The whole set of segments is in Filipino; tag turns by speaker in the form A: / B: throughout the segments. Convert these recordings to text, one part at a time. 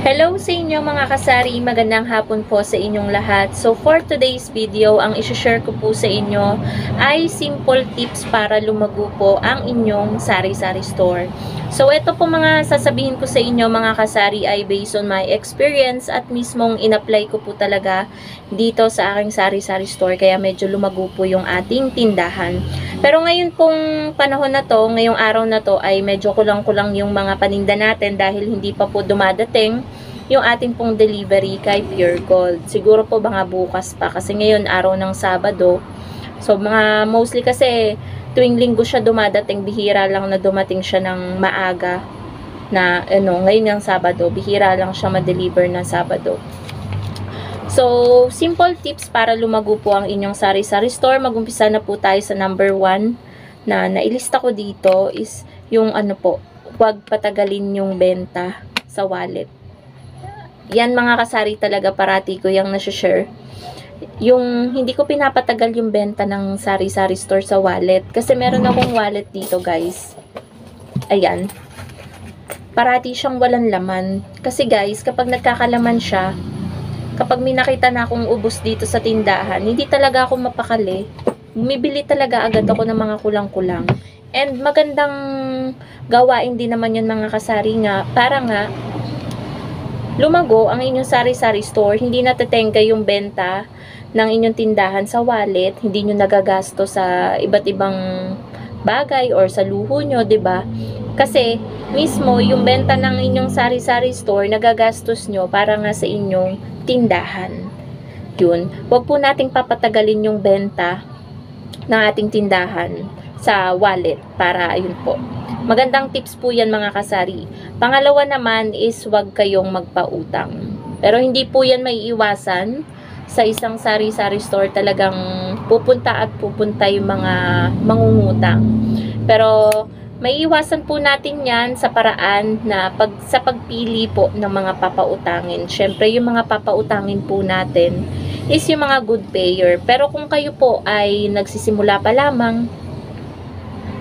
A: Hello sa inyo mga kasari, magandang hapon po sa inyong lahat. So for today's video, ang isi-share ko po sa inyo ay simple tips para lumago po ang inyong sari-sari store. So ito po mga sasabihin ko sa inyo mga kasari ay based on my experience at mismong in-apply ko po talaga dito sa aking sari-sari store, kaya medyo lumago po yung ating tindahan. Pero ngayon pong panahon na to, ngayong araw na to ay medyo kulang-kulang yung mga paninda natin dahil hindi pa po dumadating yung ating pong delivery kay Pure Gold. Siguro po mga bukas pa kasi ngayon araw ng Sabado. So mga mostly kasi tuwing linggo siya dumadating, bihira lang na dumating siya ng maaga na ngayon ng Sabado, bihira lang siya ma-deliver na Sabado. So, simple tips para lumago po ang inyong sari-sari store. Mag-umpisa na po tayo sa number 1 na nailista ko dito is yung huwag patagalin yung benta sa wallet. Yan mga kasari talaga parati ko yung nasi-share. Yung hindi ko pinapatagal yung benta ng sari-sari store sa wallet. Kasi meron akong wallet dito guys. Ayan. Parati siyang walang laman. Kasi guys, kapag nagkakalaman siya, kapag may nakita na akong ubos dito sa tindahan, hindi talaga ako mapakali. Bumibili talaga agad ako ng mga kulang-kulang. And magandang gawain din naman yun mga kasari nga, para nga lumago ang inyong sari-sari store, hindi natetengga yung benta ng inyong tindahan sa wallet, hindi nyo nagagasto sa iba't ibang bagay or sa luho nyo, 'di ba? Kasi mismo yung benta ng inyong sari-sari store, nagagastos nyo para nga sa inyong tindahan. Yun, wag po nating papatagalin yung benta ng ating tindahan sa wallet para ayun po. Magandang tips po yan mga kasari. Pangalawa naman is wag kayong magpautang. Pero hindi po yan may iwasan. Sa isang sari-sari store talagang pupunta yung mga mangungutang. Pero may iwasan po natin yan sa paraan na sa pagpili po ng mga papautangin. Syempre yung mga papautangin po natin is yung mga good payer. Pero kung kayo po ay nagsisimula pa lamang,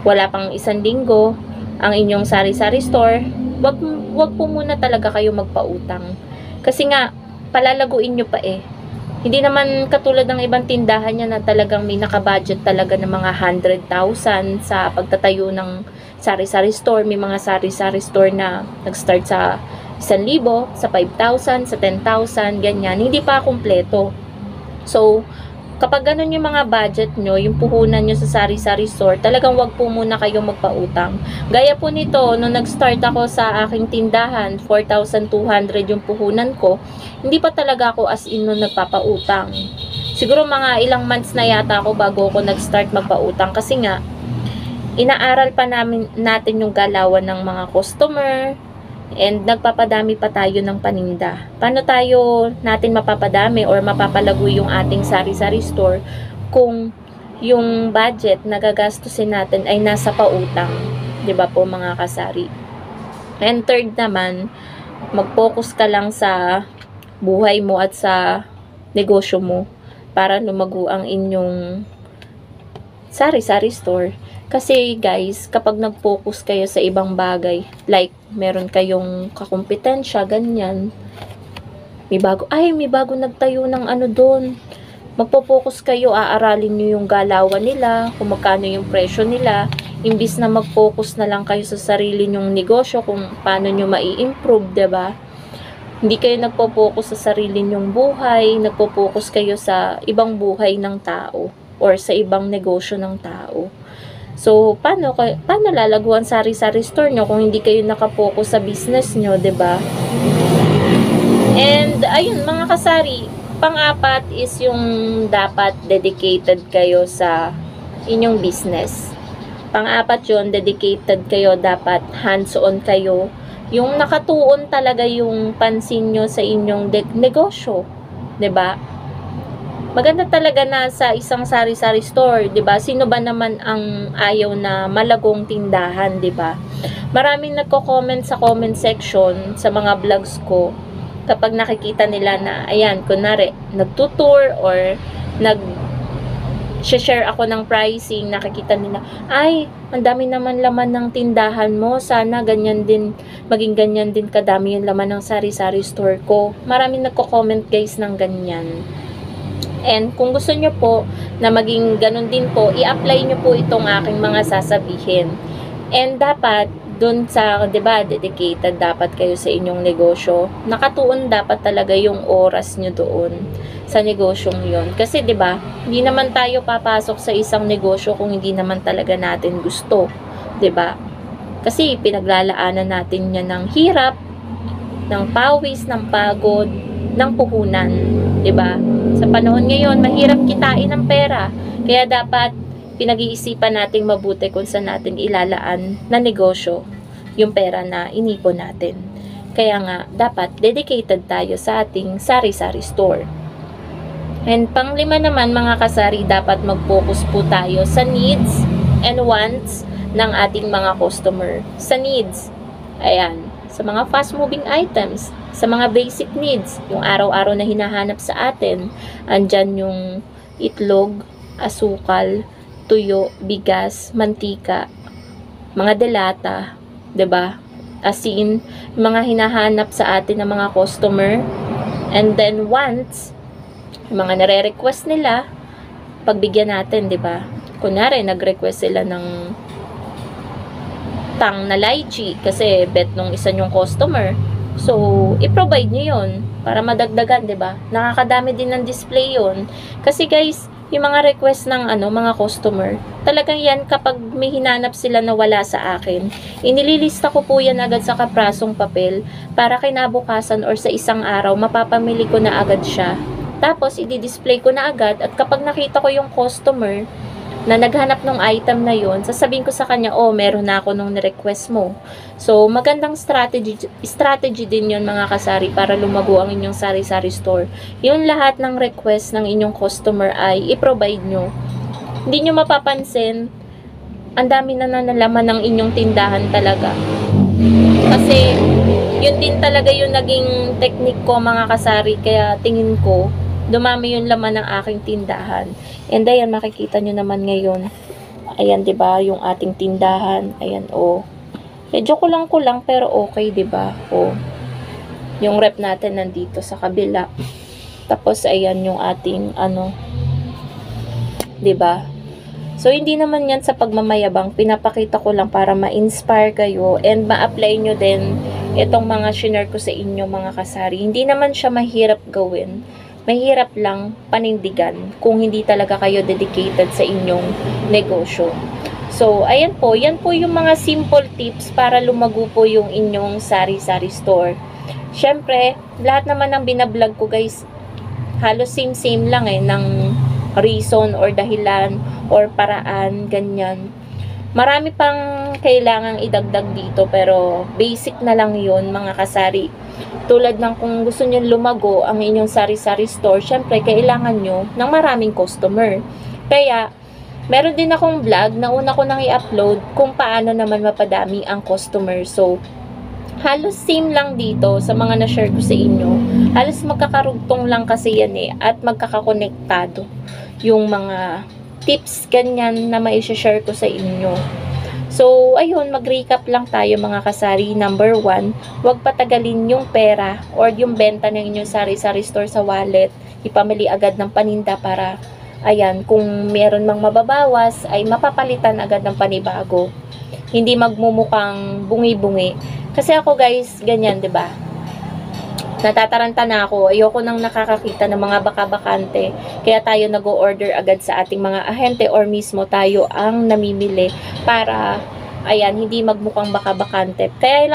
A: wala pang isang linggo ang inyong sari-sari store, wag po muna talaga kayo magpautang. Kasi nga, palalaguin nyo pa eh. Hindi naman katulad ng ibang tindahan niya na talagang may nakabudget talaga ng mga 100,000 sa pagtatayo ng sari-sari store. May mga sari-sari store na nag-start sa 1,000, sa 5,000, sa 10,000, ganyan. Hindi pa kumpleto. So, kapag ganun yung mga budget nyo, yung puhunan nyo sa sari-sari store, talagang wag po muna kayong magpautang. Gaya po nito, nung nag-start ako sa aking tindahan, 4,200 yung puhunan ko, hindi pa talaga ako as in nung nagpapautang. Siguro mga ilang months na yata ako bago ako nag-start magpautang kasi nga, inaaral pa natin yung galawan ng mga customer, and nagpapadami pa tayo ng paninda. Paano tayo natin mapapadami or mapapalago yung ating sari-sari store kung yung budget na gagastusin natin ay nasa pautang? 'Di ba po mga kasari? And third naman, mag-focus ka lang sa buhay mo at sa negosyo mo para lumago ang inyong sari-sari store. Kasi guys, kapag nag-focus kayo sa ibang bagay, like meron kayong kakumpetensya, ganyan, may bago nagtayo ng doon. Magpo-focus kayo, aaralin nyo yung galawan nila, kung magkano yung presyo nila, imbis na mag-focus na lang kayo sa sarili nyong negosyo, kung paano nyo mai-improve, 'di ba? Hindi kayo nagpo-focus sa sarili nyong buhay, nagpo-focus kayo sa ibang buhay ng tao or sa ibang negosyo ng tao. So, paano lalaguan sari-sari store nyo kung hindi kayo nakapokus sa business nyo, 'di ba? And, ayun, mga kasari, pang-apat is yung dapat dedicated kayo sa inyong business. Pang-apat yun, dedicated kayo, dapat hands-on kayo. Yung nakatuon talaga yung pansin nyo sa inyong negosyo, 'di ba? Maganda talaga na sa isang sari-sari store, 'di ba? Sino ba naman ang ayaw na malagong tindahan, 'di ba? Maraming nagko-comment sa comment section sa mga vlogs ko kapag nakikita nila na ayan, kunwari nagtutour or share ako ng pricing, nakikita nila, ay, ang dami naman laman ng tindahan mo, sana ganyan din, maging ganyan din kadami yung laman ng sari-sari store ko. Maraming nagko-comment guys ng ganyan. And kung gusto nyo po na maging ganun din po, i-apply nyo po itong aking mga sasabihin. And dapat, dun sa, 'di ba, dedicated dapat kayo sa inyong negosyo. Nakatuon dapat talaga yung oras nyo doon sa negosyong yon. Kasi 'di ba, hindi naman tayo papasok sa isang negosyo kung hindi naman talaga natin gusto, 'di ba? Kasi pinaglalaanan natin 'yan ng hirap, ng pawis, ng pagod, ng puhunan, 'di ba? Sa panahon ngayon, mahirap kitain ng pera. Kaya dapat pinag-iisipan nating mabuti kung saan natin ilalaan na negosyo yung pera na inipon natin. Kaya nga, dapat dedicated tayo sa ating sari-sari store. And panglima naman mga kasari, dapat mag-focus po tayo sa needs and wants ng ating mga customer. Sa needs, ayan, sa mga fast-moving items, sa mga basic needs, yung araw-araw na hinahanap sa atin, andyan yung itlog, asukal, tuyo, bigas, mantika, mga delata, 'di ba? Asin, mga hinahanap sa atin ng mga customer. And then wants, mga nare-request nila, pagbigyan natin, 'di ba? Kunwari nag-request sila ng tang na lychee kasi bet nung isa nyong customer. So, i-provide niyo 'yon para madagdagan, 'di ba? Nakakadami din ng display 'yon. Kasi guys, yung mga request ng mga customer, talagang yan kapag may hinanap sila na wala sa akin, inililista ko po yan agad sa kaprasong papel para kinabukasan or sa isang araw, mapapamili ko na agad siya. Tapos, i-display ko na agad at kapag nakita ko yung customer na naghanap ng item na yon, sasabihin ko sa kanya, oh, meron na ako nung request mo. So, magandang strategy din yon mga kasari para lumago ang inyong sari-sari store. Yung lahat ng request ng inyong customer ay i-provide nyo. Hindi nyo mapapansin, ang dami na nalaman ng inyong tindahan talaga. Kasi, yun din talaga yung naging technique ko mga kasari, kaya tingin ko, dumami yung laman ng aking tindahan. And ayan, makikita nyo naman ngayon. Ayan, 'di ba, yung ating tindahan. Ayan, oh. Medyo kulang-kulang pero okay, 'di ba? Oh. Yung rep natin nandito sa kabila. Tapos ayan yung ating 'di ba? So hindi naman 'yan sa pagmamayabang, pinapakita ko lang para ma-inspire kayo and ma-apply nyo din itong mga share ko sa inyo mga kasari. Hindi naman siya mahirap gawin. Mahirap lang panindigan kung hindi talaga kayo dedicated sa inyong negosyo. So, ayan po, yan po yung mga simple tips para lumago po yung inyong sari-sari store. Syempre, lahat naman ng binablog ko guys, halos same-same lang ng reason or dahilan or paraan, ganyan. Marami pang kailangang idagdag dito pero basic na lang yun mga kasari. Tulad ng kung gusto nyo lumago ang inyong sari-sari store, syempre kailangan nyo ng maraming customer. Kaya, meron din akong vlog na una ko nang i-upload kung paano naman mapadami ang customer. So, halos same lang dito sa mga na-share ko sa inyo. Halos magkakarugtong lang kasi yan at magkakakonektado yung mga tips ganyan na mai-share ko sa inyo. So, ayun, mag-recap lang tayo mga kasari. Number 1, huwag patagalin yung pera or yung benta ng inyong sari-sari store sa wallet. Ipamili agad ng paninda para, ayan, kung meron mang mababawas, ay mapapalitan agad ng panibago. Hindi magmumukhang bungi-bungi. Kasi ako guys, ganyan, 'di ba? Natataranta na ako. Ayoko nang nakakakita ng mga baka-bakante. Kaya tayo nag-o-order agad sa ating mga ahente or mismo tayo ang namimili para, ayan, hindi magmukhang baka-bakante. Kaya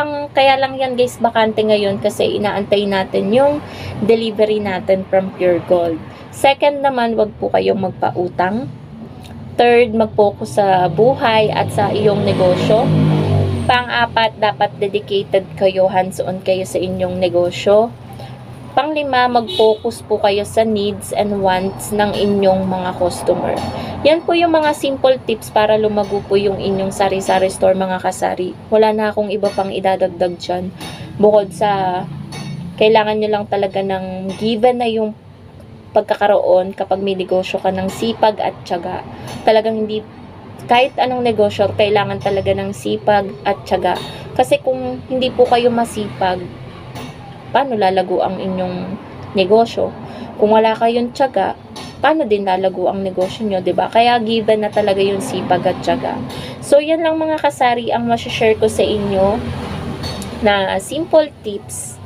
A: lang yan guys, bakante ngayon kasi inaantay natin yung delivery natin from Pure Gold. Second naman, wag po kayong magpautang. Third, mag-focus sa buhay at sa iyong negosyo. Pang-apat, dapat dedicated kayo, hands-on kayo sa inyong negosyo. Pang-lima, mag-focus po kayo sa needs and wants ng inyong mga customer. Yan po yung mga simple tips para lumago po yung inyong sari-sari store mga kasari. Wala na akong iba pang idadagdag dyan. Bukod sa, kailangan nyo lang talaga ng given na yung pagkakaroon kapag may negosyo ka ng sipag at tiyaga. Talagang hindi, kahit anong negosyo, kailangan talaga ng sipag at tiyaga. Kasi kung hindi po kayo masipag, paano lalago ang inyong negosyo? Kung wala kayong tiyaga, paano din lalago ang negosyo nyo, 'di ba? Kaya given na talaga yung sipag at tiyaga. So, yan lang mga kasari ang ma-share ko sa inyo na simple tips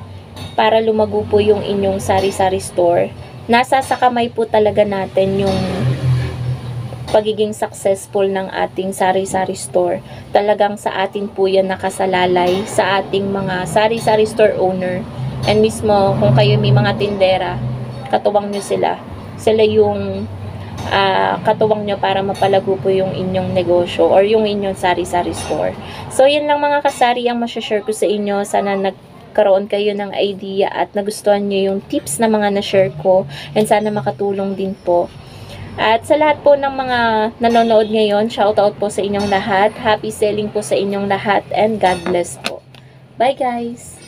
A: para lumago po yung inyong sari-sari store. Nasa sa kamay po talaga natin yung pagiging successful ng ating sari-sari store. Talagang sa atin po yan nakasalalay, sa ating mga sari-sari store owner. And mismo, kung kayo may mga tindera, katuwang nyo sila. Sila yung katuwang nyo para mapalago po yung inyong negosyo or yung inyong sari-sari store. So, yan lang mga kasari ang masyashare ko sa inyo. Sana nagkaroon kayo ng idea at nagustuhan nyo yung tips na mga na-share ko, and sana makatulong din po. At sa lahat po ng mga nanonood ngayon, shoutout po sa inyong lahat. Happy selling po sa inyong lahat, and God bless po. Bye guys!